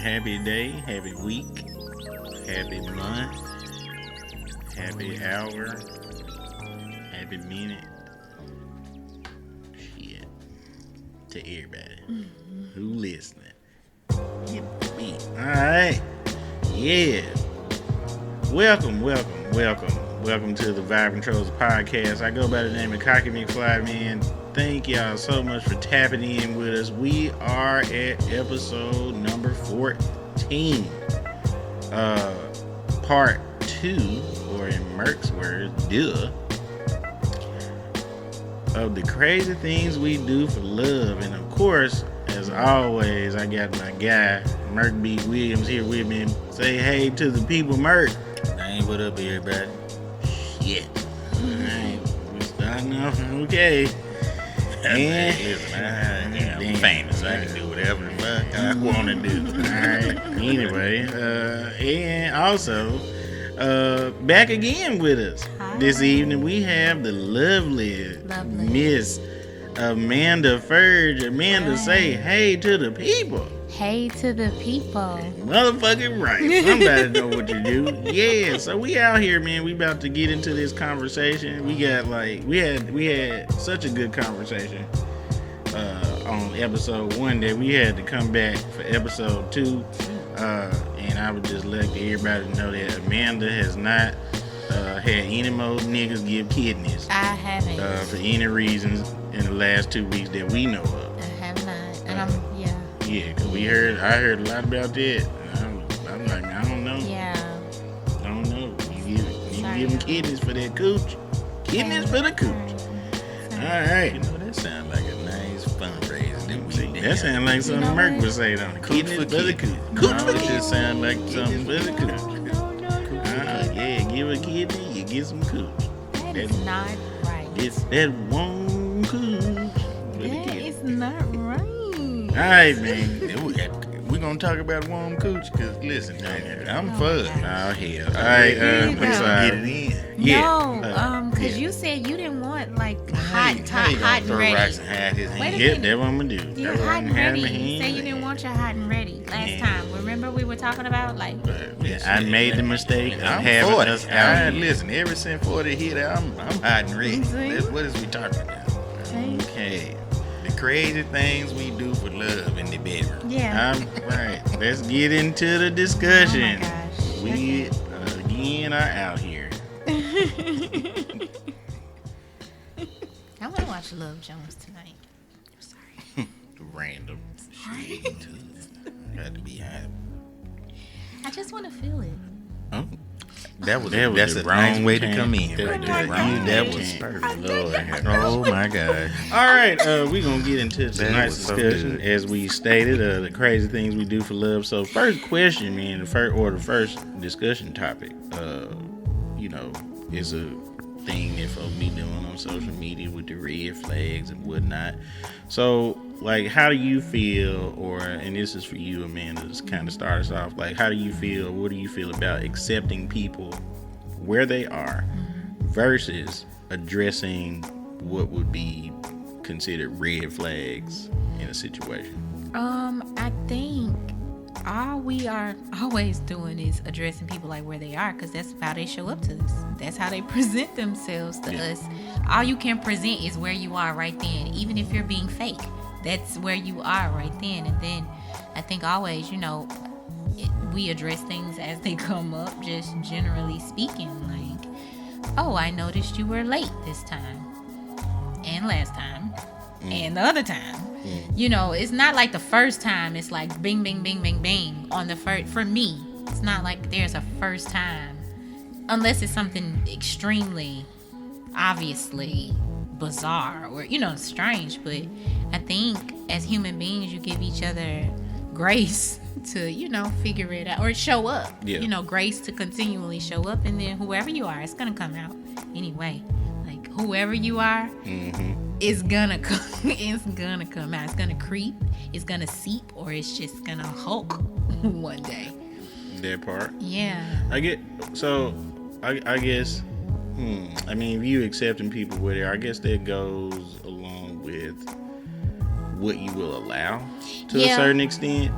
happy day, happy week, happy month, happy hour, happy minute. Shit. To everybody who listening. Get the beat. Alright. Yeah. Welcome to the Vibe Controls podcast. I go by the name of Cocky McFly, man. Thank y'all so much for tapping in with us. We are at episode number 14. Part 2, or in Merc's words, of the crazy things we do for love. And of course, as always, I got my guy, Merc B. Williams, here with me. Say hey to the people, Merc. Hey, what up, everybody? Shit. Alright, we're starting off. Okay. Listen, I'm famous. I can do whatever the fuck I want to do. Alright. Anyway, and also, back again with us. Hi. This evening we have the lovely Miss Amanda Furdge. Amanda, say hey to the people. Hey to the people. Motherfucking right. Somebody know what to do. Yeah, so we out here, man. We about to get into this conversation. We got we had such a good conversation on episode 1 that we had to come back for episode 2. And I would just let everybody know that Amanda has not had any more niggas give kidneys. I haven't. For any reasons in the last 2 weeks that we know of. I have not. And Yeah, because I heard a lot about that. I'm like, I don't know. Yeah. I don't know. You give them kidneys for that cooch. Kidneys for the cooch. All right. You know, that sounds like a nice fundraiser. That sounds like something Merc would say, don't it? Cooch Kidneys for for the kidneys. cooch. Cooch No, for it kidneys. just sound like something for the cooch. Yeah, give a kidney, you get some cooch. That is not right. It's that one cooch. That is not right. All right, man. We're going to talk about warm cooch because, listen, I'm Oh, fun. God. Oh, hell. All right, you I'm go. sorry. Get it in. Yeah. Because you said you didn't want hot and ready. Wait a Yep, that's what I'm going to do. You're That's what hot I'm and having ready. my You hand. say you didn't want your hot and ready last time. Remember we were talking about Yeah, I made the mistake of I'm having 40. us out here. Listen, ever since 40 hit, I'm hot and ready. See? What is we talking about? Okay. The crazy things we do for love in the bedroom. Yeah. Right. Let's get into the discussion. Oh my gosh. We again are out here. I want to watch Love Jones tonight. Sorry. Random shit. Got to be hot. I just want to feel it. Oh, That's the a wrong nice way to time. come in. That Right was there. the wrong That time. was perfect. Lord. Oh my God. All right, we're going to get into tonight's was so discussion. good. As we stated, the crazy things we do for love. So first question, man, the first discussion topic, is a thing that folks be doing on social media with the red flags and whatnot. So, how do you feel, and this is for you, Amanda, to kind of start us off, how do you feel, what do you feel about accepting people where they are versus addressing what would be considered red flags in a situation? I think all we are always doing is addressing people where they are, because that's how they show up to us. That's how they present themselves to us. All you can present is where you are right then, even if you're being fake. That's where you are right then. And then I think always, we address things as they come up, just generally speaking. Oh, I noticed you were late this time, and last time, and the other time. It's not like the first time. It's like bing, bing, bing, bing, bing on the first. For me, it's not like there's a first time, unless it's something extremely, obviously bizarre or strange. But I think as human beings, you give each other grace to figure it out or show up. Grace to continually show up, and then whoever you are, it's gonna come out anyway. Whoever you are, it's gonna come. It's gonna come out. It's gonna creep. It's gonna seep, or it's just gonna hulk one day. That part. Yeah. I guess. I mean, if you accepting people where they are, I guess that goes along with what you will allow to a certain extent.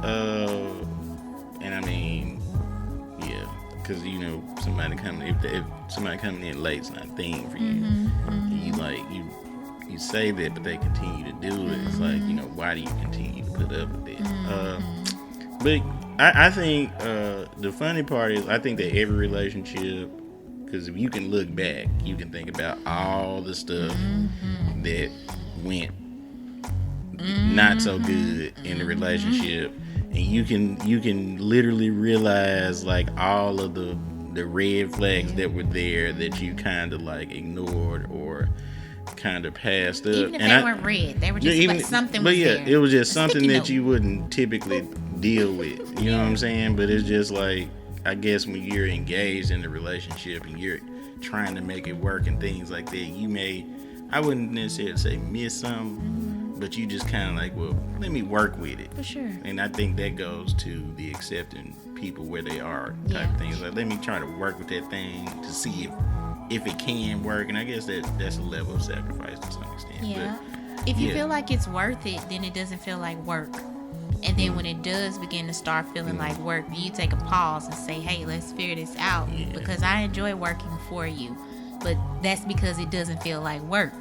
And I mean, yeah, because somebody coming if somebody coming in late's not a thing for you. And you say that, but they continue to do it. It's like, why do you continue to put up with it? But I think the funny part is, I think that every relationship, because if you can look back, you can think about all the stuff that went not so good in the relationship, and you can literally realize like all of the red flags that were there that you kind of like ignored or kind of passed up. Even if they weren't red, they were just something was there. It was just something that you wouldn't typically deal with. You know what I'm saying? But it's just like, I guess when you're engaged in the relationship and you're trying to make it work and things like that, you may, I wouldn't necessarily say miss something, but you just kind of like, well, let me work with it. For sure. And I think that goes to the accepting people where they are type things. Like, let me try to work with that thing to see if it can work. And I guess that's a level of sacrifice to some extent. Yeah. But, if you feel like it's worth it, then it doesn't feel like work. And then when it does begin to start feeling like work, you take a pause and say, hey, let's figure this out, because I enjoy working for you. But that's because it doesn't feel like work.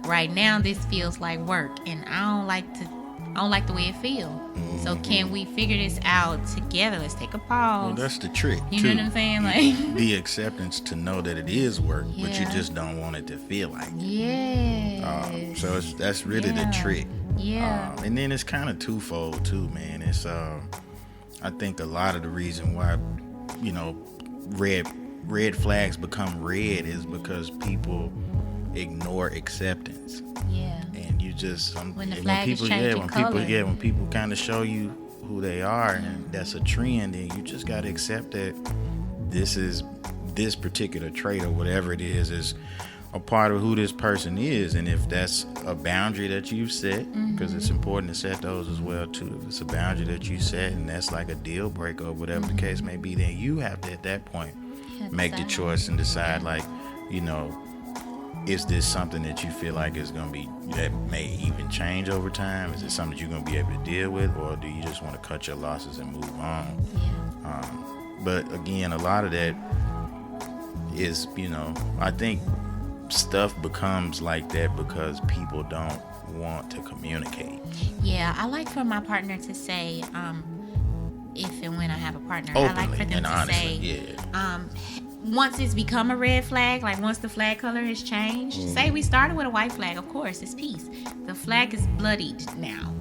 Right now, this feels like work, and I don't like the way it feels. So can we figure this out together? Let's take a pause. Well, that's the trick. You know what I'm saying? Like the acceptance to know that it is work, but you just don't want it to feel like it. Yeah. So that's really the trick. Yeah. And then it's kind of twofold too, man. It's I think a lot of the reason why red flags become red is because people ignore acceptance. Yeah. And you just when people kind of show you who they are, and that's a trend, then you just got to accept that this particular trait or whatever it is a part of who this person is. And if that's a boundary that you've set, because it's important to set those as well too. If it's a boundary that you set and that's like a deal breaker or whatever the case may be, then you have to at that point make the choice and decide, like, is this something that you feel like is going to be, that may even change over time? Is it something that you're going to be able to deal with, or do you just want to cut your losses and move on? But again, a lot of that is, I think stuff becomes like that because people don't want to communicate. Yeah, I like for my partner to say, if and when I have a partner, openly, I like for them to honestly, say, once it's become a red flag, like once the flag color has changed, say we started with a white flag, of course, it's peace. The flag is bloodied now.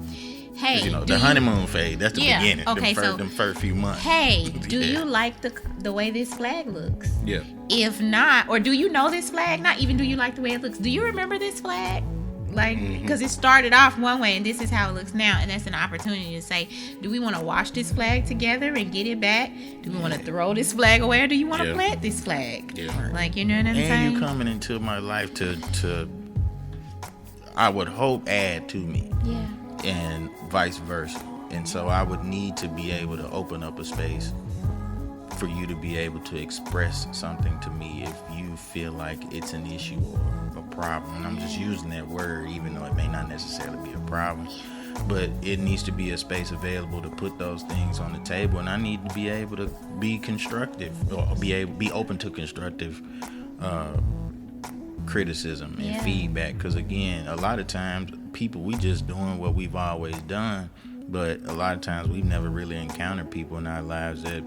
Hey, the honeymoon phase, that's the beginning. Okay, them first few months. Hey, do you like the way this flag looks? Yeah. If not, or do you know this flag? Not even do you like the way it looks. Do you remember this flag? Like, because it started off one way and this is how it looks now. And that's an opportunity to say, do we want to wash this flag together and get it back? Do we want to throw this flag away, or do you want to plant this flag? Yeah. Like, you know what I'm saying? And you coming into my life to I would hope, add to me. Yeah. And vice versa. And so I would need to be able to open up a space for you to be able to express something to me if you feel like it's an issue or a problem. And I'm just using that word, even though it may not necessarily be a problem. But it needs to be a space available to put those things on the table, and I need to be able to be constructive, or be open to constructive criticism and feedback. Because again, a lot of times people, we just doing what we've always done, but a lot of times we've never really encountered people in our lives that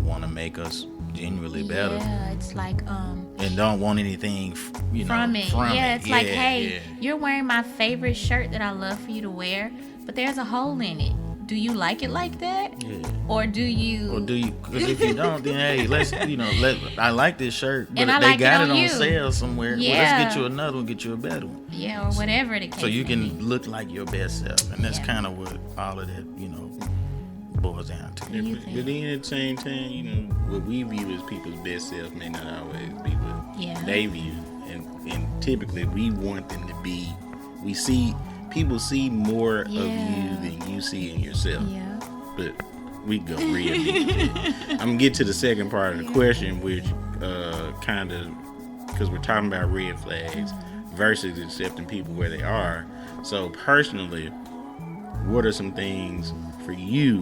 want to make us genuinely better. Yeah, it's like and don't want anything from it. It's like, hey, you're wearing my favorite shirt that I love for you to wear, but there's a hole in it. Do you like it like that? Yeah. Or do you? Because if you don't, then hey, let's I like this shirt, but and they like got it on sale somewhere. Yeah. Well, let's get you another one, get you a better one. Yeah, or whatever the case. So you can look like your best self, and that's kind of what all of that boils down to. But then at the same time, what we view as people's best self may not always be what they view, and typically we want them to be. People see more of you than you see in yourself. Yeah. But we go real deep. I'm gonna get to the second part of the question, which kind of, because we're talking about red flags versus accepting people where they are. So personally, what are some things for you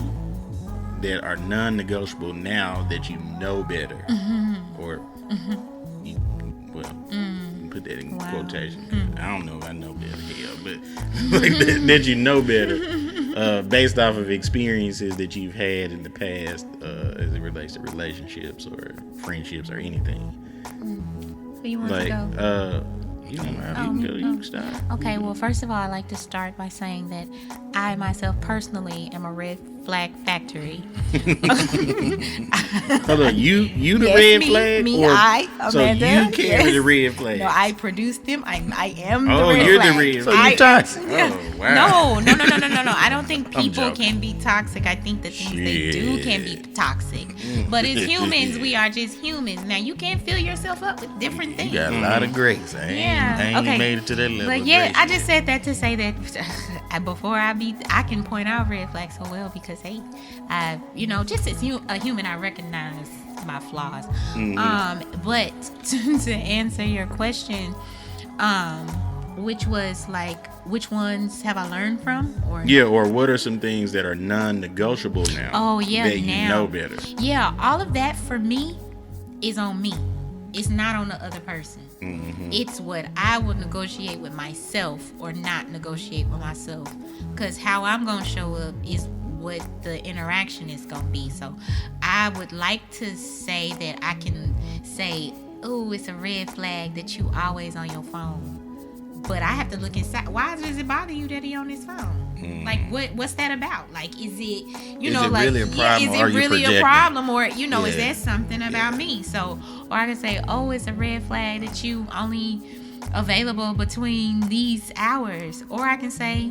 that are non-negotiable now that you know better, or you, well, put that in quotation. I don't know if I know better, hell, but like that you know better, based off of experiences that you've had in the past, as it relates to relationships or friendships or anything. Who you want Like, to go? You can go. You can start. Okay, well, first of all, I'd like to start by saying that I myself personally am a red flag factory. Hold on, you the Yes, red me, flag? me, or, I, so Amanda. you carry Yes. the red flag. No, I produced them. I am Oh, the red you're the flag. red So flag. you toxic. Oh, wow. No. I don't think people joking. can be toxic. I think the things they do can be toxic. But as humans, we are just humans. Now, you can fill yourself up with different things. You got a lot of grace. I ain't okay. made it to that level. But of yeah, grace I yet. just said that to say that before I can point out red flags so well because hey, just as a human, I recognize my flaws. But to answer your question, which was like, which ones have I learned from? Or Yeah, or what are some things that are non-negotiable now? Oh, yeah, that you now. know better. Yeah, all of that for me is on me. It's not on the other person. It's what I will negotiate with myself or not negotiate with myself. Because how I'm going to show up is what the interaction is going to be. So I would like to say that I can say, oh, it's a red flag that you always on your phone. But I have to look inside. Why does it bother you that he on his phone? Like, what's that about? Like, is it, really a problem, is or are it you really a projecting? problem? Or, is Yeah. that something about me? So, or I can say, oh, it's a red flag that you only available between these hours. Or I can say,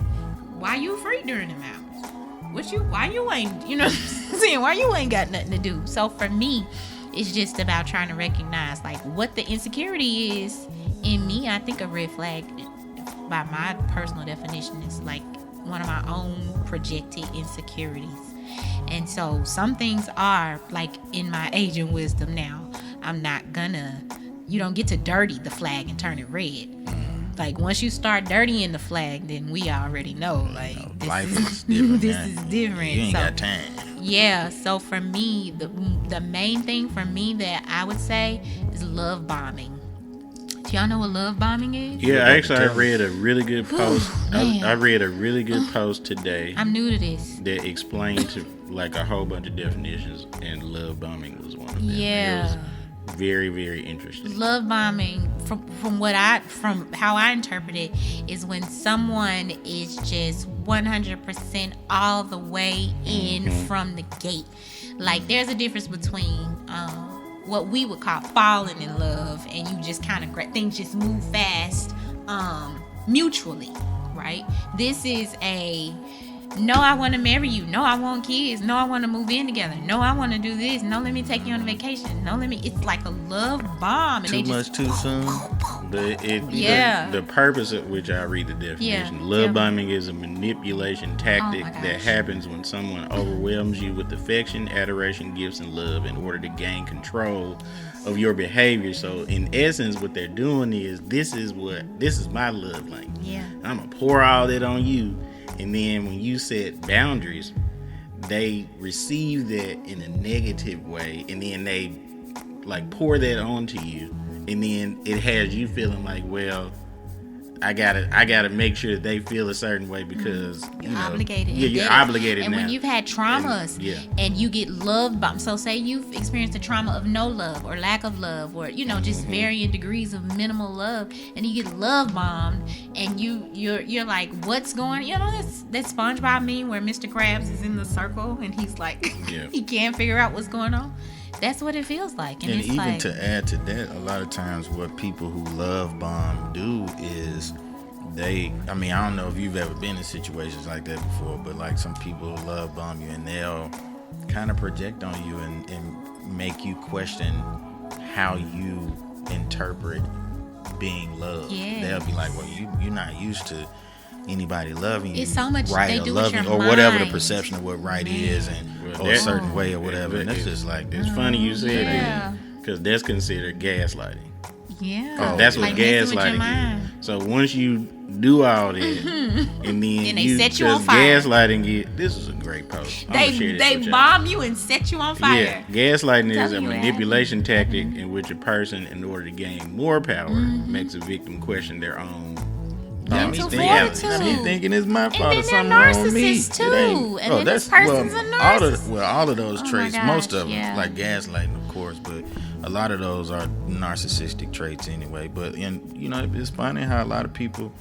why you free during them hours? Why you ain't, saying, why you ain't got nothing to do? So for me, it's just about trying to recognize like what the insecurity is in me. I think a red flag, by my personal definition, is like one of my own projected insecurities. And so some things are like in my age and wisdom now. You don't get to dirty the flag and turn it red. Like once you start dirtying the flag, then we already know like life is different. this man. is different. You ain't So- got time. Yeah, so for me, the main thing for me that I would say is love bombing. Do y'all know what love bombing is? Yeah, better actually, I tell me. read a really good post. man. I read a really good post today I'm new to this. that explained to like a whole bunch of definitions, and love bombing was one of them. Yeah. It was very, very interesting. Love bombing, from how I interpret it, is when someone is just 100% all the way in from the gate. Like there's a difference between what we would call falling in love, and you just kind of things just move fast mutually, right? This is no, I want to marry you. No, I want kids. No, I want to move in together. No, I want to do this. No, let me take you on a vacation. No, it's like a love bomb. And Too they much just, too soon. Yeah. The purpose of which I read the definition. Yeah. Love Yeah. bombing is a manipulation tactic Oh my that gosh. happens when someone overwhelms you with affection, adoration, gifts, and love in order to gain control of your behavior. So in essence, what they're doing is this is my love language. Yeah. I'm gonna pour all that on you, and then when you set boundaries, they receive that in a negative way, and then they like pour that onto you, and then it has you feeling like, well, I gotta make sure that they feel a certain way because You're obligated. Yeah, you're obligated And now. when you've had traumas and you get love bombed, so say you've experienced a trauma of no love or lack of love, or just varying degrees of minimal love, and you get love bombed, and you're like, what's going? That SpongeBob meme where Mr. Krabs is in the circle and he's like, he can't figure out what's going on. That's what it feels like. And it's even like, to add to that, a lot of times what people who love bomb do is I don't know if you've ever been in situations like that before, but like some people who love bomb you and they'll kind of project on you and make you question how you interpret being loved. Yes. They'll be like, well, you're not used to anybody loving you. It's so much right, they or do with loving, your or whatever the mind. perception of what right is, and Well, or a certain way or whatever. And it's just like It's funny you said Yeah. that because that's considered gaslighting. Yeah. That's what like messing with your gaslighting mind. is. So once you do all that, and then they set you on because fire. gaslighting this is a great post. They bomb you and set you on fire. Yeah, gaslighting is Tell a you what manipulation tactic in which a person, in order to gain more power, makes a victim question their own Mental reality. fortitude. He thinking it's my fault then or they're something wrong with me. narcissists, too. And then this that's person's a narcissist. all of those Oh my traits, gosh, most of them, yeah. like gaslighting, of course, but a lot of those are narcissistic traits anyway. But it's funny how a lot of people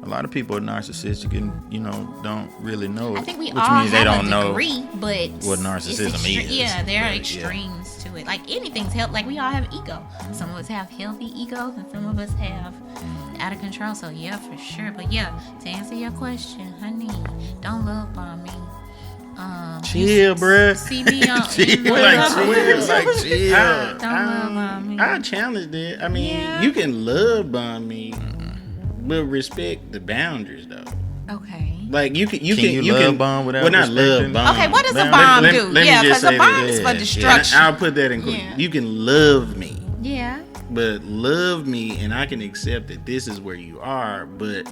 are narcissistic and don't really know it. I think we which all means they have don't a degree, know but what narcissism is. Yeah, there are But, extremes to it. Like anything's help. Like we all have ego. Some of us have healthy egos, and some of us have out of control. So yeah, for sure. But yeah, to answer your question, honey, don't love bomb me. Chill, bruh. See me on. Chill, you know, chill. Don't love bomb me. I challenge that. I mean, Yeah. you can love bomb me, but respect the boundaries though. Okay. Like you Can you love bomb without not love respecting? bomb. Okay, what does a Let- bomb let- do? let me Yeah, just because a say bomb that. is for Yeah. And destruction. I'll put that in quotes. Yeah. You can love me, Yeah. but love me, and I can accept that this is where you are. But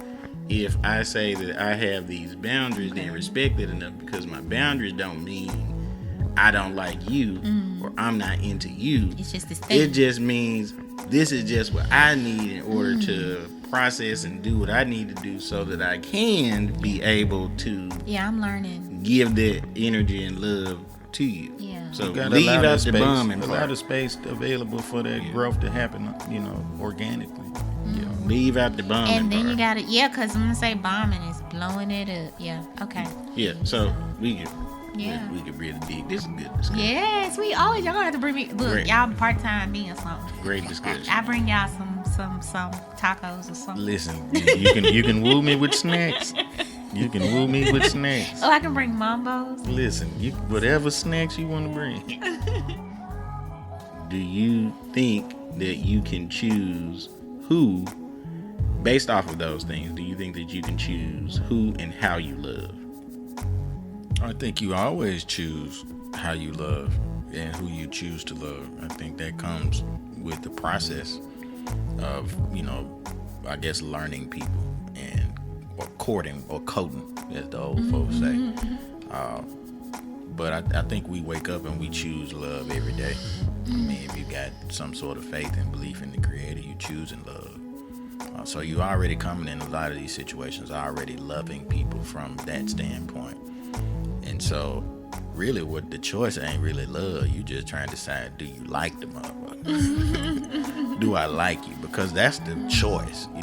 if I say that I have these boundaries, then respect it enough, because my boundaries don't mean I don't like you or I'm not into you. It's just this It thing. just means this is just what I need in order to process and do what I need to do so that I can be able to Yeah, I'm learning. give that energy and love to you. Yeah. So Gotta leave allow out that the space, bombing a lot part. of space available for that growth to happen, organically. Leave out the bombing And then part. you got it. Yeah, because I'm going to say bombing is blowing it up. Yeah. Okay. Yeah, so we could Yeah. we could really dig. This is good discussion. Yes, we always, y'all gonna have to bring me, look, Great. y'all part-time me or something. Great discussion. I bring y'all some tacos or something. Listen, you can woo me with snacks. You can woo me with snacks. Oh, I can bring mambos. Listen, whatever snacks you want to bring. Do you think that you can choose who, based off of those things, do you think that you can choose who and how you love? I think you always choose how you love and who you choose to love. I think that comes with the process of, I guess, learning people or courting or coding, as the old folks say. But I think we wake up and we choose love every day. I mean, if you got some sort of faith and belief in the Creator, you choosing love. So you already coming in a lot of these situations already loving people from that standpoint. And so really what the choice ain't really love. You just trying to decide, do you like the motherfucker? Do I like you? Because that's the choice. We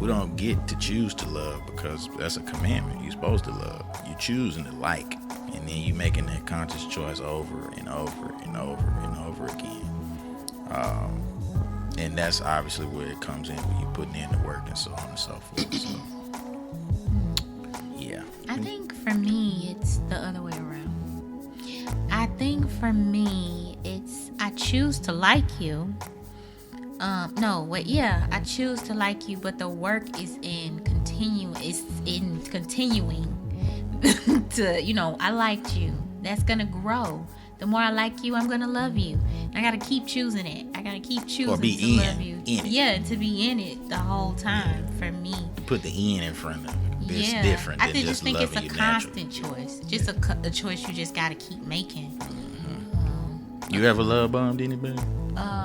don't get to choose to love, because that's a commandment. You're supposed to love. You choosing to like, and then you making that conscious choice over and over and over and over again. And that's obviously where it comes in, when you're putting in the work and so on and so forth. So, yeah. I think for me, it's the other way around. I think for me, it's I choose to like you. I choose to like you, but the work is in continuing to, I liked you. That's gonna grow. The more I like you, I'm gonna love you. And I gotta keep choosing it. I gotta keep choosing to love you. in it. Yeah, to be in it the whole time for me. Put the "in" in front of it. It's Yeah, different than I just think it's a loving you naturally. constant choice. Just a choice you just gotta keep making. You ever love bombed anybody?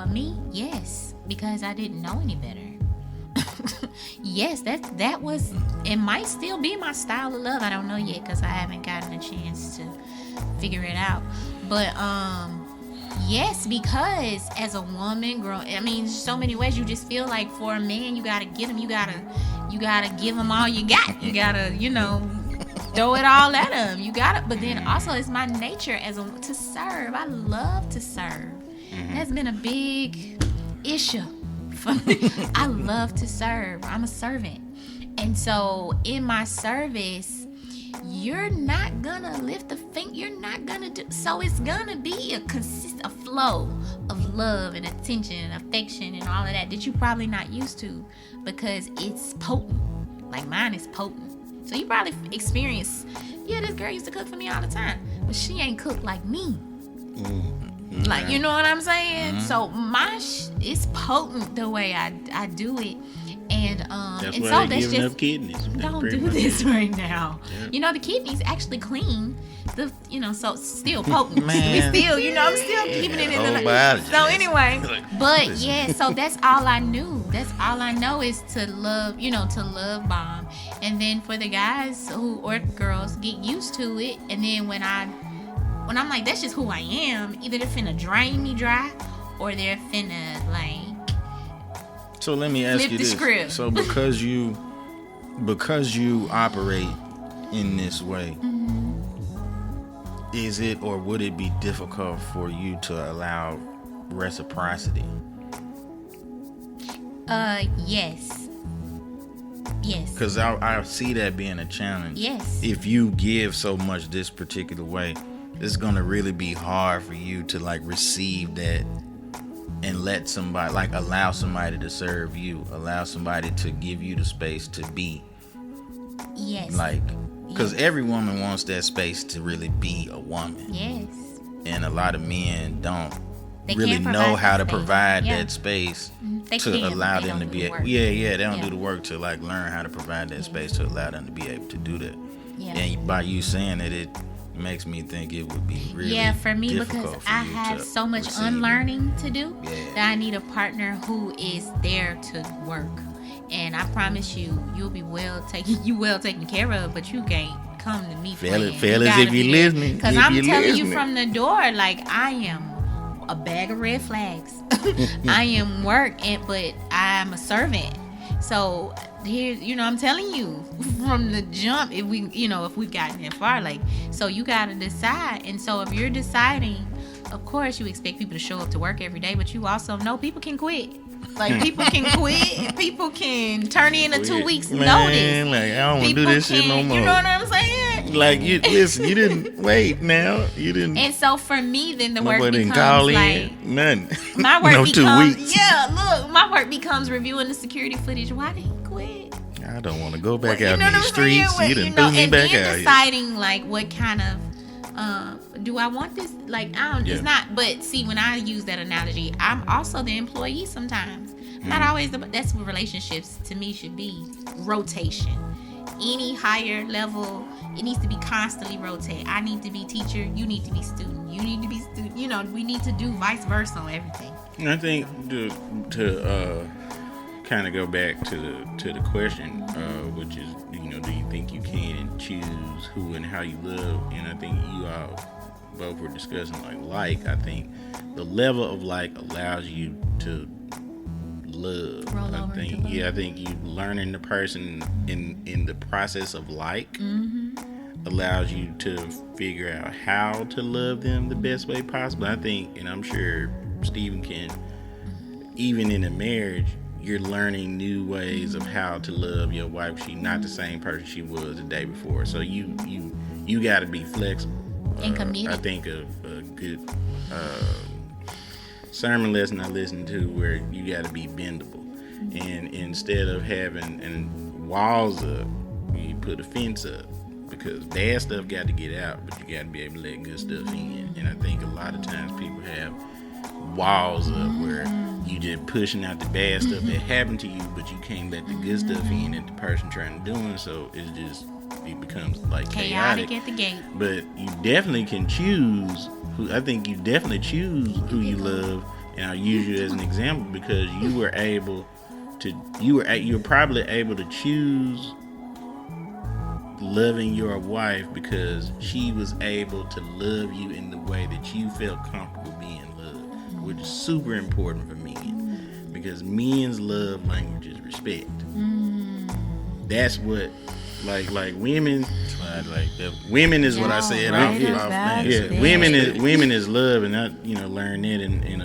Me, yes, because I didn't know any better. Yes, that was, it might still be my style of love. I don't know yet, because I haven't gotten a chance to figure it out. But yes, because as a woman, so many ways you just feel like for a man, you gotta get him. You gotta give him all you got. You gotta, throw it all at him. You gotta, but then also it's my nature to serve. I love to serve. That's been a big issue for me. I love to serve. I'm a servant. And so in my service, you're not gonna lift a finger. You're not gonna do. So it's gonna be a flow of love and attention and affection and all of that you probably not used to, because it's potent. Like mine is potent. So you probably experience, this girl used to cook for me all the time, but she ain't cooked like me. Like, you know what I'm saying? So my it's potent the way I do it. And That's and why so they're that's giving just up kidneys. That's don't pretty do much this it. right now. Yep. You know, the kidneys actually clean the, so still potent. Man. We still, I'm still keeping it in whole the biology. So anyway, but Listen. yeah, so that's all I knew. That's all I know is to love, to love bomb. And then for the guys or girls, get used to it. And then when I'm like, that's just who I am, either they're finna drain me dry or they're finna like So let me ask flip you the this. script. So because you operate in this way, is it or would it be difficult for you to allow reciprocity? Yes. Yes. Because I see that being a challenge. Yes. If you give so much this particular way, it's gonna really be hard for you to like receive that and let somebody, like, allow somebody to serve you, allow somebody to give you the space to be. Yes. Like, because every woman wants that space to really be a woman. Yes. And a lot of men don't They really can't know provide how that to space. provide Yeah. that space They to can, but allow they them to don't be do the work. they don't Yeah. do the work to like learn how to provide that space to allow them to be able to do that. Yeah. And by you saying it, it makes me think it would be really Yeah, for me, because difficult for I you have to so much receive it. unlearning to do Yeah. that I need a partner who is there to work. And I promise you'll be well taken care of, but you can't come to me Fellas, if you're listening, because if I'm you're telling you listening. from the door, like, I am a bag of red flags. I am work, but I'm a servant. So here, I'm telling you from the jump, if we've gotten that far, like, so you got to decide. And so if you're deciding, of course you expect people to show up to work every day, but you also know people can quit. Like, people can quit. People can turn in a 2 weeks Man, notice. like, I don't want to do People this shit no can- more. You know what I'm saying? Like, you listen, you didn't wait now. You didn't. And so for me, then the work Nobody didn't becomes call like, in. Nothing. my work no becomes 2 weeks. my work becomes reviewing the security footage. Why did he quit? I don't want to go back Well, out you in know these what I'm saying? streets. Well, You done threw me and back then out here. deciding like what kind of do I want this? Like, I don't. Yeah. It's not. But see, when I use that analogy, I'm also the employee sometimes. Not always. That's what relationships to me should be. Rotation. Any higher level, it needs to be constantly rotate. I need to be teacher. You need to be student. You need to be student. We need to do vice versa on everything. And I think to kind of go back to the question, which is, do you think you can choose who and how you love? And I think you all both were discussing like I think the level of like allows you to love. Roll over I think into love. I think you learning the person in the process of allows you to figure out how to love them the best way possible. I think, and I'm sure Stephen can, even in a marriage, you're learning new ways of how to love your wife. She's not the same person she was the day before. So you got to be flexible. And committed. I think a good sermon lesson I listened to where you got to be bendable. And instead of having walls up, you put a fence up. Because bad stuff got to get out, but you got to be able to let good stuff in. And I think a lot of times people have walls up where you just pushing out the bad stuff that happened to you, but you can't let the good stuff in that the person trying to do it. So it becomes like chaotic At the gate. But you definitely can choose who. I think you definitely choose who you love, and I'll use you as an example because you were probably able to choose loving your wife because she was able to love you in the way that you felt comfortable being loved, which is super important for men because men's love language is respect. That's what like women women is what I said. Right Yeah, about yeah. that. Women is love, and I learned that in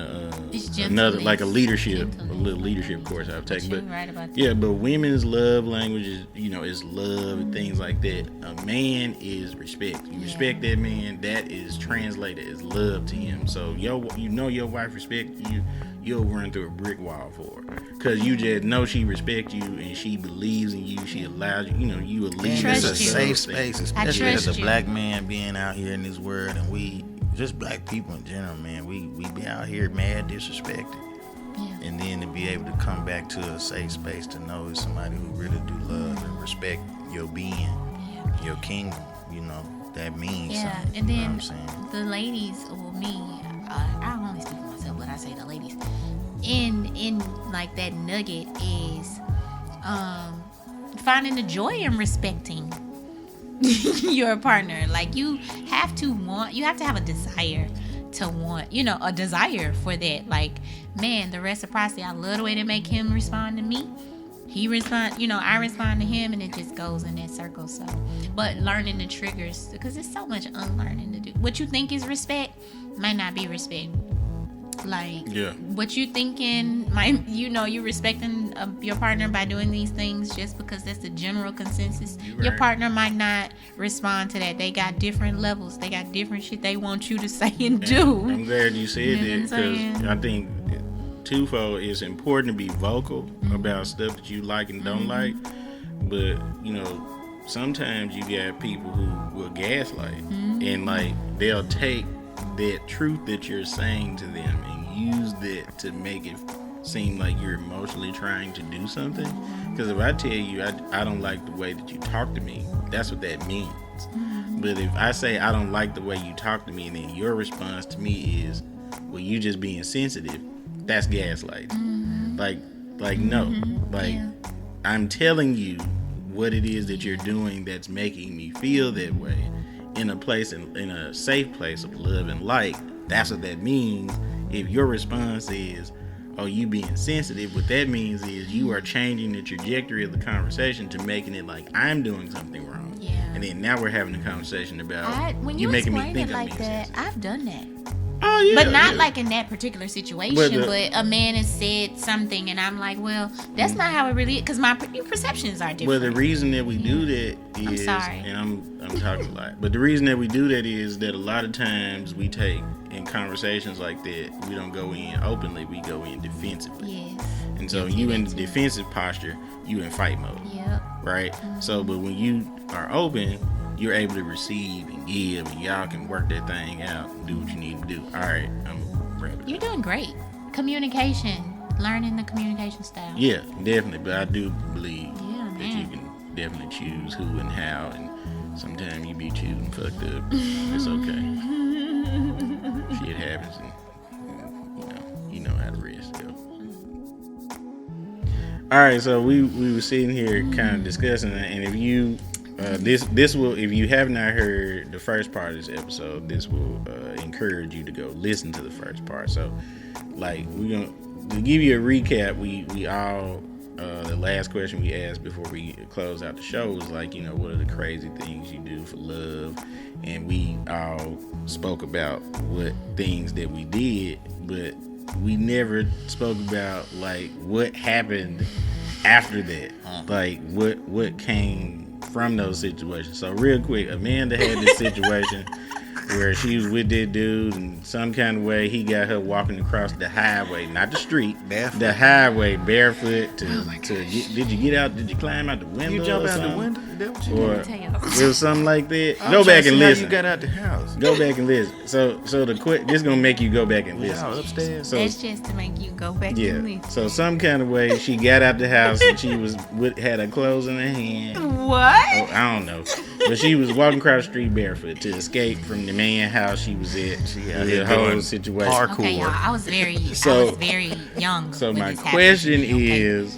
It's another like a gentleness. little leadership course I've taken. You're But right about that. yeah, but women's love language is is love and things like that. A man is respect. You respect that man. That is translated as love to him. So your wife respect you. You'll run through a brick wall for her because you just know she respects you and she believes in you. She allows you. You a leader. Trust It's a you. safe space, especially trust as a you. black man being out here in this world, and we just black people in general, man. We be out here mad disrespected. Yeah. And then to be able to come back to a safe space to know it's somebody who really do love and respect your being, your kingdom, you know, that means something. And then you know what I'm saying? the ladies, or me, I don't only speak for myself, but I say the ladies, in like that nugget is finding the joy in respecting your partner. Like you have to have a desire to want, a desire for that. Like, man, the reciprocity, I love the way they make him respond to me. He respond, I respond to him, and it just goes in that circle. So, but learning the triggers, because there's so much unlearning to do. What you think is respect might not be respect. Like, what you thinking might, you're respecting your partner by doing these things just because that's the general consensus. Right. Your partner might not respond to that. They got different levels. They got different shit they want you to say and do. I'm glad you said that, saying? because I think twofold, it's important to be vocal about stuff that you like and don't like, but sometimes you got people who will gaslight, and like they'll take that truth that you're saying to them and use that to make it seem like you're emotionally trying to do something. Because if I tell you I don't like the way that you talk to me, that's what that means. But if I say I don't like the way you talk to me, and then your response to me is, well, you just being sensitive, that's gaslighting. Like no, like I'm telling you what it is that you're doing that's making me feel that way, in a safe place of love and light. That's what that means. If your response is, oh, you being sensitive, what that means is you are changing the trajectory of the conversation to making it like I'm doing something wrong. Yeah. And then now we're having a conversation about when you you making me explain think it I'm like being that, sensitive. I've done that. Oh yeah, But not like in that particular situation. But But a man has said something, and I'm like, well, that's not how it really is, because my perceptions are different. Well, the reason that we do that is, I'm sorry. and I'm talking a lot, but the reason that we do that is that a lot of times we take, in conversations like that, we don't go in openly, we go in defensively. Yes. And so you in the defensive posture, you in fight mode. Yep. Right? So, but when you are open, you're able to receive and give, and y'all can work that thing out and do what you need to do. All right, I'm wrapping You're up. doing great. Communication. Learning the communication style. Yeah, definitely. But I do believe Yeah, that you man. can definitely choose who and how, and sometimes you be choosing fucked up. It's okay. Shit happens, and you know how the rest go. All right, so we were sitting here kind of discussing it, and if you this will, if you have not heard the first part of this episode, this will encourage you to go listen to the first part. So, like, we're gonna, to give you a recap, we all the last question we asked before we close out the show was like, what are the crazy things you do for love? And we all spoke about what things that we did, but we never spoke about like what happened after that, like what came from those situations. So real quick, Amanda had this situation where she was with that dude, and some kind of way he got her walking across the highway, not the street, Barefoot. the highway, barefoot. Did you get out? Did you climb out the window? You jump or out the something? window? Is that what you Or did? Tell y'all. it was something like that. I'm Go trying back to and see how listen. you got out the house. Go back and listen. So this gonna make you go back and listen. Y'all upstairs. So That's just to make you go back and yeah. listen. So some kind of way she got out the house, and she had her clothes in her hand. What? Oh, I don't know, but she was walking across the street barefoot to escape from the man house she was at. She out The here whole doing situation. parkour. Okay, y'all. I was very young. So when my this happened. question Okay. is,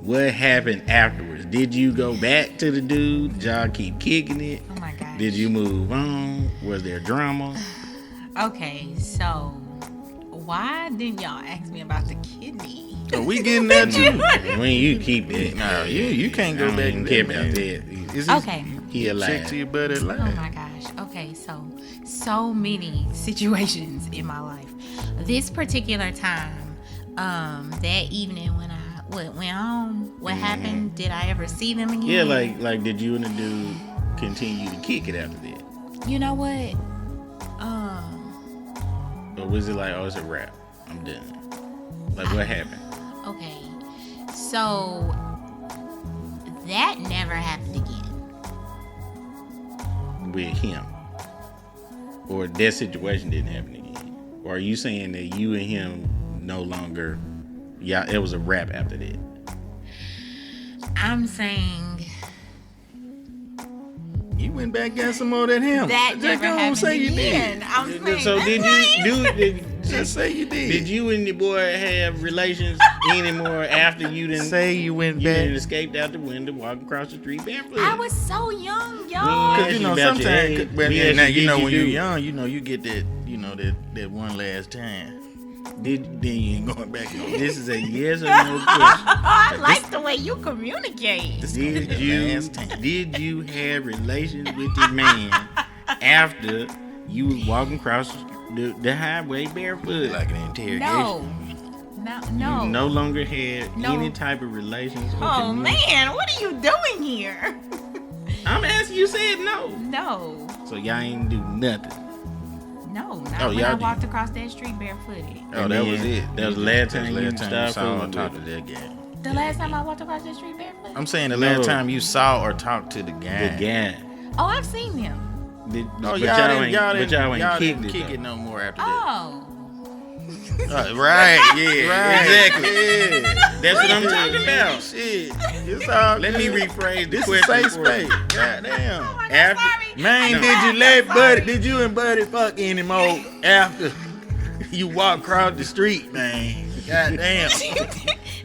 what happened afterwards? Did you go back to the dude? Did y'all keep kicking it? Oh my gosh. Did you move on? Was there drama? Okay, so why didn't y'all ask me about the kidney? So we getting that too. When you keep that, No, you can't go I don't back even and care get about that. that. Is Okay. He Check alive. to your buddy Oh alive. my gosh. Okay, so many situations in my life. This particular time, that evening when I went home, what happened? Did I ever see them again? Yeah, like did you and the dude continue to kick it after that? You know what? Or was it like, oh, it's a wrap, I'm done? Like, what happened? Okay. So that never happened again. With him? or that situation didn't happen again? Or are you saying that you and him no longer, it was a wrap after that? I'm saying You went back and got some more than him. that never happened say you again. did. I'm saying So Just say you did. did you and the boy have relations anymore after you didn't say you went you back? didn't escaped out the window, walking across the street barefoot? I was so young, We y'all. ain't Because asked you about your sometimes, age. but We asked now you, did when you you're do? young, you get that, that one last time. Then you ain't going back no more. This is a yes or no question. I like the way you communicate. Did you have relations with your man after you was walking across the highway barefoot? Like an interrogation. No. You no longer had No. any type of relations. Or Oh communication? man, what are you doing here? I'm asking. You said no. No. So y'all ain't do nothing. No, not Oh, when y'all I did. walked across that street barefooted. Oh, And that then was it. that was the last time you you stopped saw or fooling talked with to that guy. The last time I walked across that street barefoot? I'm saying the No. last time you saw or talked to the guy. The guy. Oh, I've seen him. Oh, But y'all ain't y'all kicked didn't kick it. it no more after that. Oh. Right, yeah, Exactly. Yeah. That's what I'm talking about. Shit, it's all Let me good. rephrase the This is question safe for space. you. Goddamn. Oh my God, After- sorry. Man, No. did you let Buddy? Did you and Buddy fuck anymore after you walk across the street, man? Goddamn.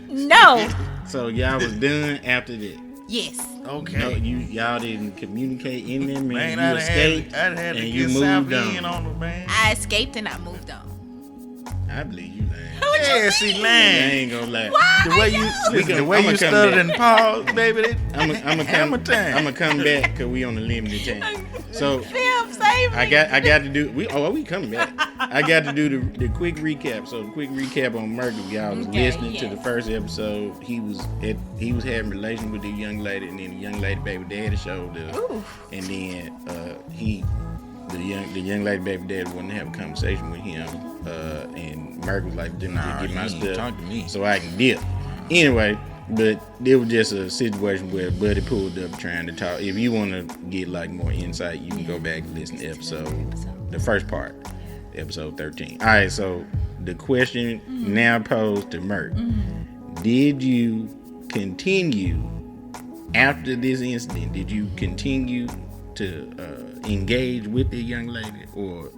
No. So y'all was done after that. Yes. Okay. No, y'all didn't communicate in there, man. Man, You I'd escaped have had to and you get moved South End on. on the man. I escaped and I moved on. I believe you, man. Yeah, see, I man. ain't gonna lie. The way you, gonna- the way I'ma you come stuttered back. and paused, baby. I'm gonna Hammer time. come back because we on a limited time. So Phil, save me. I got to do we coming back. I got to do the quick recap. So the quick recap on Merc, if y'all was Okay, listening to the first episode, he was having relations with the young lady, and then the young lady baby daddy showed up, Ooh. and then the young lady baby daddy wanted to have a conversation with him, and Merc was like, "Let me Nah, get my you ain't stuff talk to me." so I can dip." Anyway. But it was just a situation where Buddy pulled up trying to talk. If you want to get like more insight, you can go back and listen to the first part, episode 13. All right, so the question now posed to Merc: did you continue after this incident? Did you continue to engage with the young lady, or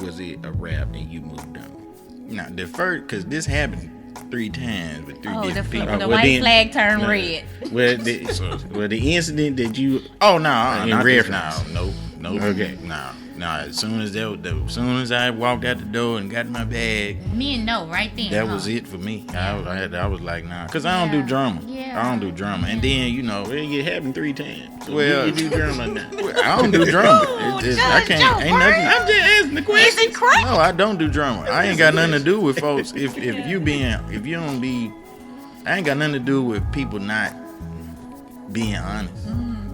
was it a wrap and you moved on? Now, the first, because this happened 3 times with 3 Oh, different people. the well, white then- flag turned no. red. Well, the incident that you Oh no, In not this, reference. no. Okay. no. As soon as I walked out the door and got my bag, Me and no, right then. that huh? was it for me. I was like, nah, cause I don't do Yeah. drama. Yeah. I don't do drama. And then well, it happened 3 times. So Well- you do drama now. I don't do drama. Ooh, I Judge can't. Joe, Ain't word. nothing. I'm just asking the question. Is it crack? No, I don't do drama. I ain't got nothing to do with folks. If you don't be, I ain't got nothing to do with people not being honest.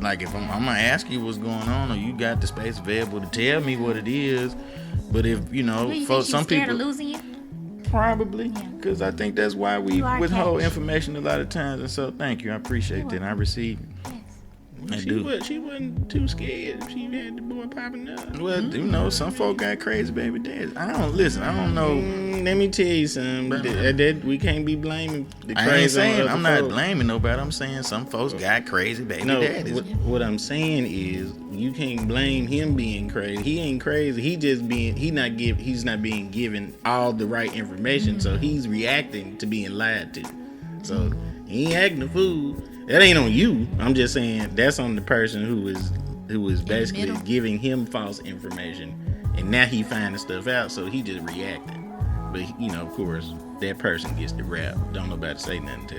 Like if I'm gonna ask you what's going on, or you got the space available to tell me what it is. But if Do you think folks, she's some scared people of losing you? probably, Yeah. because I think that's why we You are withhold catch. information a lot of times. And so, thank you, I appreciate that. And I receive it. Yes. I do. She wasn't too scared if she had the boy popping up. Well, some folk got crazy baby daddies. I don't know. Let me tell you something. That we can't be blaming the crazy. I ain't on saying other I'm not folks. blaming nobody. I'm saying some folks got crazy baby No, daddies. what I'm saying is you can't blame him being crazy. He ain't crazy. He just he's not being given all the right information, so he's reacting to being lied to. So he ain't acting a fool. That ain't on you. I'm just saying that's on the person who is basically middle. giving him false information, and now he finding stuff out, so he just reacting. But of course, that person gets the rap. Don't nobody say nothing to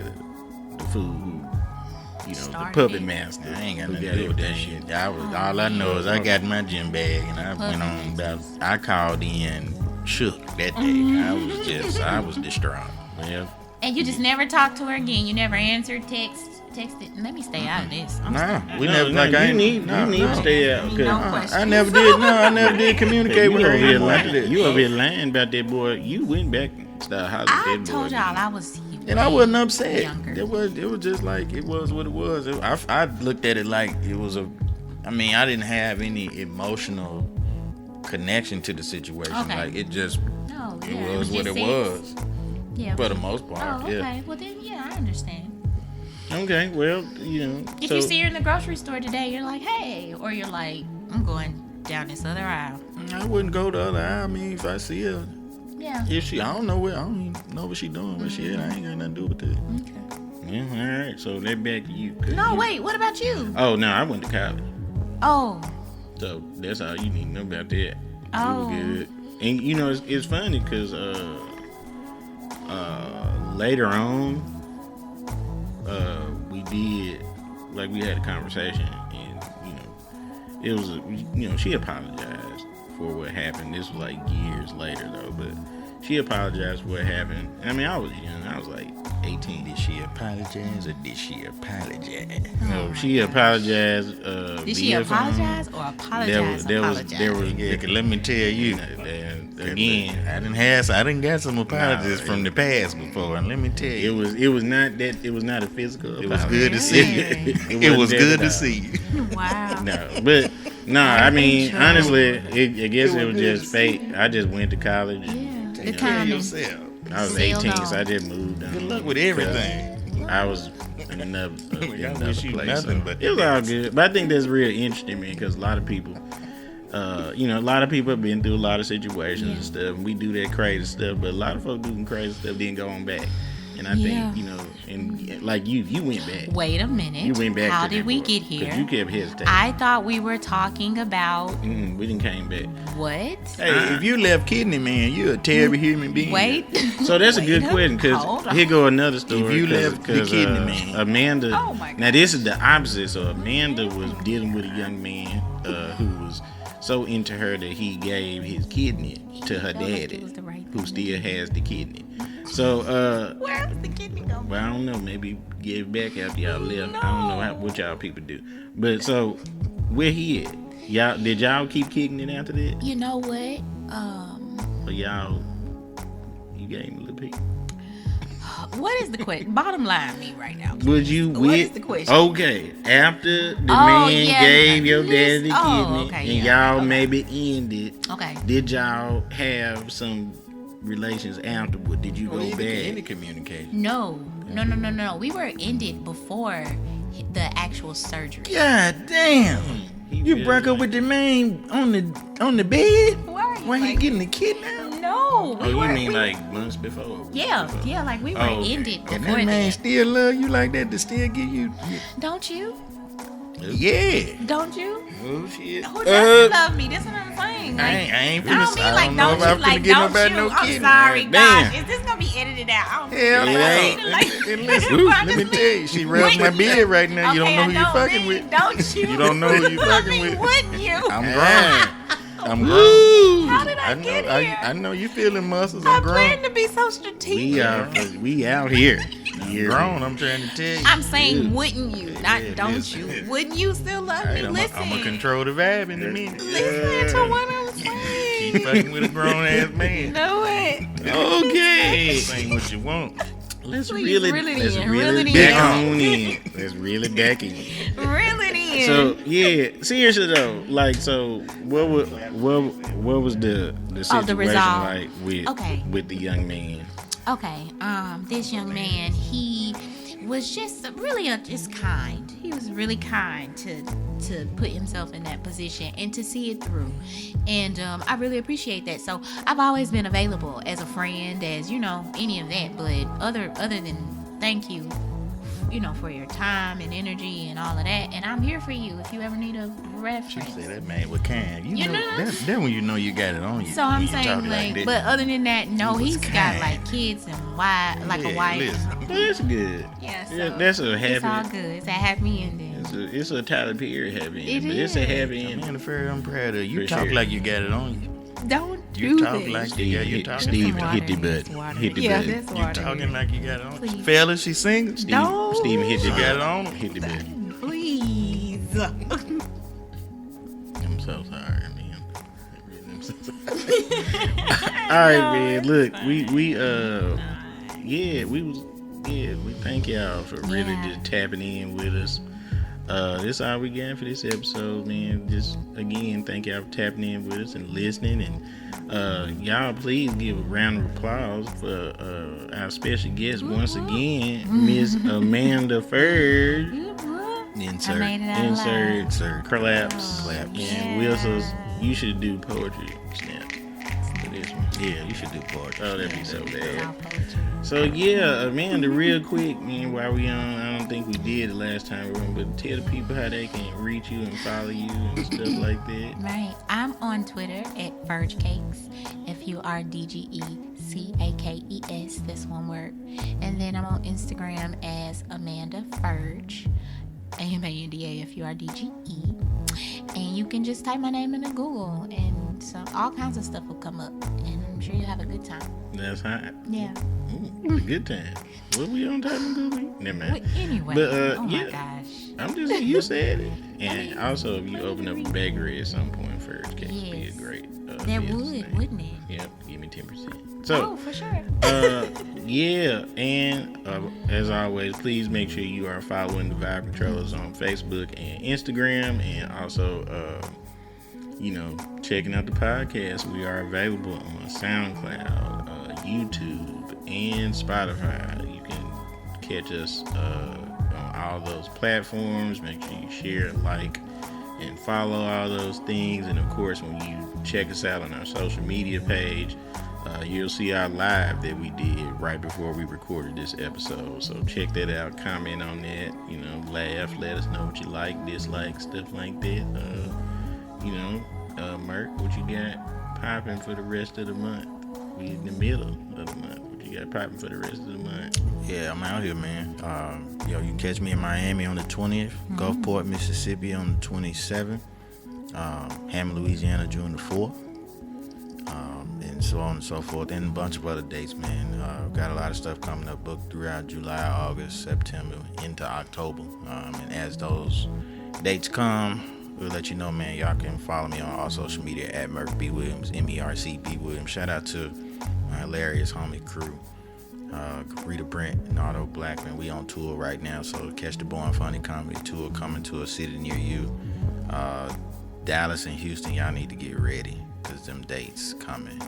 the fool who, the Started puppet it. master. I ain't got who nothing to do with that everything. shit. All I know is I got my gym bag and I went on about. I called in shook that day. I was distraught. Well, And you just never talked to her again. You never answered, texted. Let me stay out of this. I'm Nah, sorry. we never like I you ain't. need no, you need no. to stay out. 'cause No I questions. never did. No, I never did communicate with her over here anymore after lying. that. You over here lying about that boy. You went back and started hollering at I that boy. told y'all I was. And I wasn't upset. Younger. It was just like it was what it was. I looked at it like it was I didn't have any emotional connection to the situation. Okay. Like it just No, it yeah, was what just it sex. was Yeah. for the most part. Oh, okay. Yeah. Well, then, yeah, I understand. Okay, well, you know. If you see her in the grocery store today, you're like, hey, or you're like, I'm going down this other aisle. I wouldn't go the other aisle. I mean, if I see her, Yeah. if she, I don't know where, I don't even know what she doing, where she at. I ain't got nothing to do with it. Okay. Yeah, all right. So they're back to you. 'Cause No, you- wait. What about you? Oh no, I went to college. Oh. So that's all you need to know about that. Oh. We were good. And you know, it's funny because later on, we did, like, we had a conversation, and it was, she apologized for what happened. This was like years later though, but she apologized for what happened. I mean, I was young. I was like 18. Did she apologize or did she apologize? No, she apologized. Did she via phone. apologize or apologize? There was Yeah, 'cause let me tell you. Again, I didn't got some apologies from the past before, and let me tell you, it was not that. It was not a physical. it was apology. good to see you. It was wasn't good that to at see you. Wow. No, but no. I mean, True. honestly, I guess it was good just to fate. I just went to college. Yeah. You The know, timing. yourself. I was Sailed 18, on. so I just moved on. Good luck with everything. I was in another, wish you place. nothing So but it was all good. But I think that's real interesting, man, because a lot of people, a lot of people have been through a lot of situations and stuff. And we do that crazy stuff, but a lot of folks do some crazy stuff, then go on back. And I Yeah. think, and like you went back. Wait a minute. You went back. How to did that we part, get 'cause here? You kept hesitating. I thought we were talking about We didn't came back. what? Hey, if you left Kidney Man, you're a terrible human being. Wait. So that's a Wait good question, hold because on. here go another story. If you 'cause- left the 'cause, kidney man. Amanda. Oh my Now this is the opposite. So Amanda was dealing with a young man who was so into her that he gave his kidney to her felt like it daddy, was the right who thing. still has the kidney. So Where was the kidney going? well, I don't know. Maybe give it back after y'all left. I don't know what y'all people do. But so where he at? Did y'all keep kicking it after that? You know what? Or you gave him a little peek? What is the question? Bottom line, me right now. Would you What is the question? Okay, after the Oh, man yeah. gave your daddy the Oh, kidney okay, and yeah. y'all Okay. maybe ended, Okay. did y'all have some relations afterward? Did you go Any back? communication. No. We were ended before the actual surgery. God damn! You really broke up with the man on the bed? Why are you Why he like- getting the kidney out? No. Oh, you mean like months before? Yeah, like we were Oh, okay. ended And before that man that. still love you like that to still give you? Don't you? Yeah. Don't you? Oh shit. Who doesn't love me? That's what I'm saying. I Like, ain't I finna don't say. mean I like don't know don't if I'm you, finna like get don't nobody you. no I'm kidney. sorry, Damn. gosh. Is this gonna be edited out? I don't Hell know. no. Like, And listen, Well, I let me just tell you, she rubs my beard right now. You don't okay, know I who you don't fucking mean, with. Don't you? You don't know who you I fucking mean, with. wouldn't you? I'm grown. I'm grown. Woo! How did I know. get I, here? I know you feeling muscles. I I'm grown. plan to be so strategic. We out here. I'm grown. I'm trying to tell you. I'm saying, wouldn't you? Not Yeah, don't listen. you? Wouldn't you still love me? I'm Listen. gonna control the vibe in a minute. Listen to what I'm saying. Keep fucking with a grown ass man. Do it. Okay. This ain't what you want. Let's Please really, reel it let's in, really reel it back in. on in. Let's really back in. Reel it in. So yeah, seriously though, like, so what was the situation resolve. like with Okay. with the young man? Okay, this young man, he was just really just kind. He was really kind to put himself in that position and to see it through. And I really appreciate that. So I've always been available as a friend, as any of that. But other than thank you, for your time and energy and all of that. And I'm here for you if you ever need a She reference. said that man was kind. You You know, know? that when you know you got it on you. So I'm when you talk saying, like that. but other than that, no, He was he's got kind. like kids and a wife. Listen. That's good. Yeah, so Yeah, that's a it's all happy. good. It's a happy ending. It's a Tyler Perry happy It ending, but it's a is. happy ending. Man, the fair I'm proud of you. For Talk sure. like you got it on you. Don't You do talk this. like Steve, you hit, talking. Steve Some hit the water, butt. some water. Hit the Yeah, butt. that's You water. talking like you got it on you. Please. Fellas, she single. Steve, No. Steve hit the She butt. got it on her. Hit the butt. Please. I'm so sorry, man. I'm so sorry. All right, man. Look, we we thank y'all for really Yeah. just tapping in with us. This all we got for this episode, man. Just again, thank y'all for tapping in with us and listening. And y'all, please give a round of applause for our special guest once again, Miss Amanda Furdge. Insert collapse. And Will says you should do poetry snap for this one. Yeah, you should do poetry. Oh, that'd be so bad. So yeah, Amanda, real quick, man, while we on, I don't think we did the last time we were on, but tell the people how they can reach you and follow you and stuff like that. Right. I'm on Twitter at Furdge Cakes. FURDGECAKES. That's one word. And then I'm on Instagram as Amanda Furdge. AMANDAFURDGE. And you can just type my name into Google and so all kinds of stuff will come up. And I'm sure you'll have a good time. That's hot. Yeah. Ooh, a good time. What we on type in Google? Never mind. Well, anyway. But, oh yeah. my gosh. I'm just, you said it. And also, if you open up a bakery at some point, Furdge Cakes would be a great that business would, name. wouldn't it? Yep, give me 10%. So, for sure. yeah, and as always, please make sure you are following the Vibe Controllers on Facebook and Instagram, and also, checking out the podcast. We are available on SoundCloud, YouTube, and Spotify. You can catch us on all those platforms. Make sure you share, like, and follow all those things. And of course, when you check us out on our social media page, you'll see our live that we did right before we recorded this episode. So check that out, comment on that, laugh, let us know what you like, dislike, stuff like that. Merk, what you got popping for the rest of the month? We in the middle of the month. What you got popping for the rest of the month? Yeah, I'm out here, man. You can catch me in Miami on the 20th, Gulfport, Mississippi on the 27th, Hammond, Louisiana, June the 4th, and so on and so forth, and a bunch of other dates, man. Got a lot of stuff coming up, booked throughout July, August, September, into October. And as those dates come, we'll let you know, man. Y'all can follow me on all social media at Merc B. Williams, MERC B. Williams. Shout out to my hilarious homie crew. Rita Brent and Otto Blackman. We on tour right now, so catch the Born Funny Comedy Tour coming to a city near you. Dallas and Houston, y'all need to get ready because them dates coming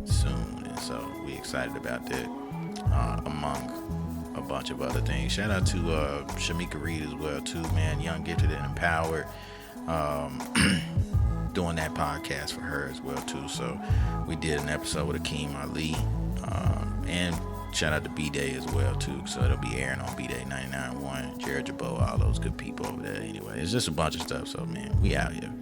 soon, and so we excited about that, among a bunch of other things. Shout out to Shamika Reed as well too, man. Young, Gifted, and Empowered. Doing that podcast for her as well too. So we did an episode with Akeem Ali, and shout out to B-Day as well too. So it'll be airing on B-Day 99.1, Jared Jabot, all those good people over there. Anyway, it's just a bunch of stuff. So man, we out here.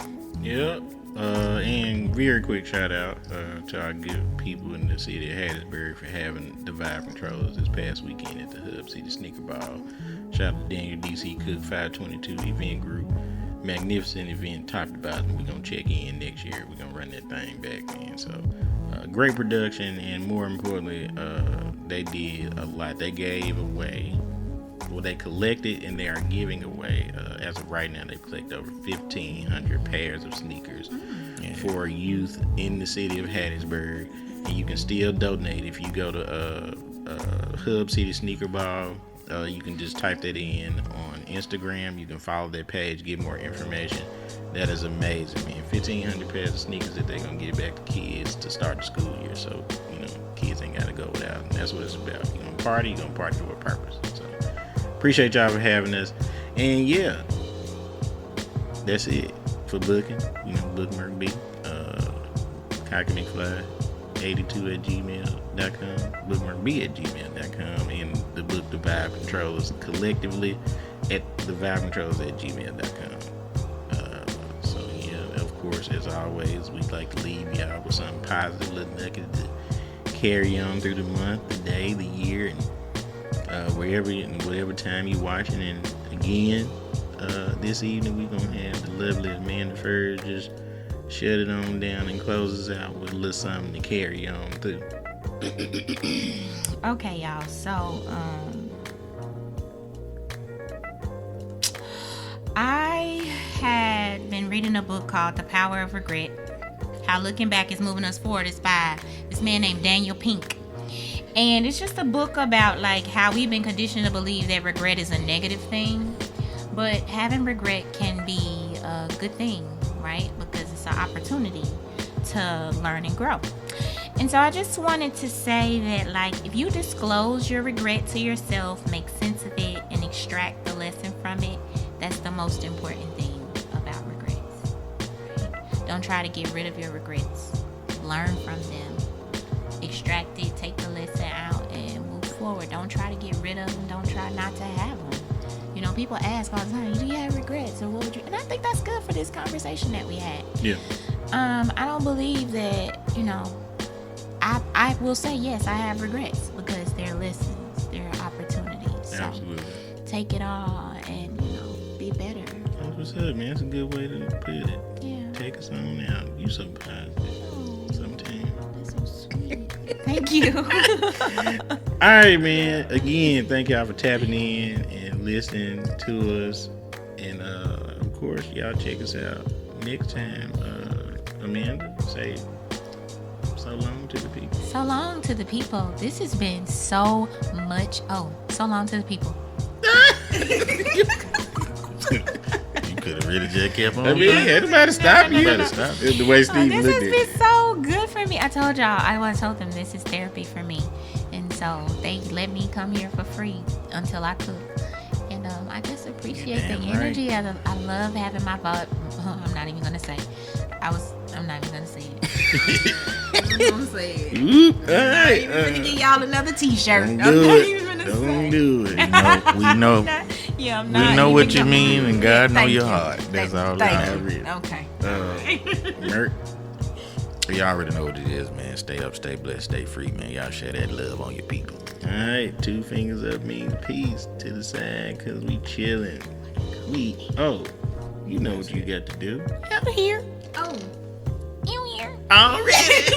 Yep. And very quick shout out to our good people in the city of Hattiesburg for having the Vibe Controllers this past weekend at the Hub City Sneaker Ball. Shout out to Daniel DC Cook 522 event group. Magnificent event, top to bottom. We're gonna check in next year. We're gonna run that thing back, man. So great production, and more importantly, they did a lot. They gave away, well, they collected and they are giving away, as of right now, they've collected over 1,500 pairs of sneakers for youth in the city of Hattiesburg. And you can still donate if you go to Hub City Sneaker Ball. You can just type that in on Instagram. You can follow their page, get more information. That is amazing, man. 1,500 pairs of sneakers that they're going to get back to kids to start the school year. So, kids ain't got to go without. And that's what it's about. You're going to party, you're going to party for a purpose. So, appreciate y'all for having us. And yeah, that's it for booking. Book Merc B. Cocky McFly 82@gmail.com, bookmarkb@gmail.com, and the book The Vibe Controllers collectively at thevibecontrollers@gmail.com. So yeah, of course, as always, we'd like to leave y'all with something positive, little nugget to carry on through the month, the day, the year, and wherever and whatever time you're watching. And again, this evening we're gonna have the lovely Amanda Furdge just shut it on down and close us out with a little something to carry on through. Okay, y'all. So, I had been reading a book called The Power of Regret. How Looking Back is Moving Us Forward. It's by this man named Daniel Pink. And it's just a book about like how we've been conditioned to believe that regret is a negative thing. But having regret can be a good thing, right? Because it's an opportunity to learn and grow. And so I just wanted to say that, like, if you disclose your regret to yourself, make sense of it, and extract the lesson from it, that's the most important thing about regrets. Right? Don't try to get rid of your regrets. Learn from them. Extract it, take the lesson out, and move forward. Don't try to get rid of them. Don't try not to have them. You know, people ask all the time, do you have regrets? Or what would you? And I think that's good for this conversation that we had. Yeah. I don't believe that, you know, I will say, yes, I have regrets because they're lessons, they're opportunities. So Absolutely. take it all and, you know, be better. That's what's up, man. That's a good way to put it. Yeah. Take us on out. You so positive. Oh, Sometimes. that's so sweet. Thank you. All right, man. Again, thank y'all for tapping in and listening to us. And of course, y'all check us out next time. Amanda, say so long to the people. So long to the people. This has been so much. Oh, so long to the people. You could have really just kept on. I mean, everybody stop you. Better stop. The way Steve This looked has at been it. so good for me. I told y'all, I told them this is therapy for me. And so they let me come here for free until I could. And I just appreciate the Damn right. energy. I love having my vote. I'm not even going to say. I'm not even going to say it. I'm not going to say it. Oop, all I'm not right. even going to get y'all another t-shirt. Don't I'm do not it. even going to Don't say do it. We know. Yeah, I'm We not know even what you gonna- mean, and God know Thank your you. heart. That's all Thank that you. matters. Okay. Merc. You already know what it is, man. Stay up, stay blessed, stay free, man. Y'all share that love on your people. All right, 2 fingers up means peace to the side because we chilling. You know what you got to do. I'm here. Oh. You here? Already.